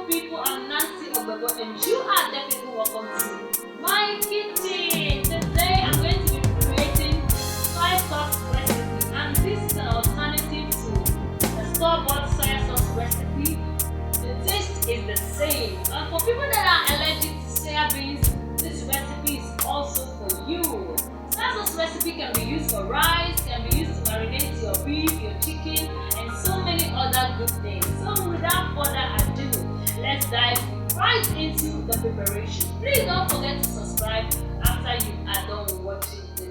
people, I'm Nancy Ogbego, and you are definitely welcome to my kitchen. Today I'm going to be creating soy sauce recipe, and this is an alternative to the store-bought soy sauce recipe. The taste is the same, and for people that are allergic to soya beans, this recipe is also for you. Soy sauce recipe can be used for rice, can be used to marinate your beef, your chicken, and so many other good things. So without further ado, let's dive right into the preparation. Please don't forget to subscribe after you are done watching this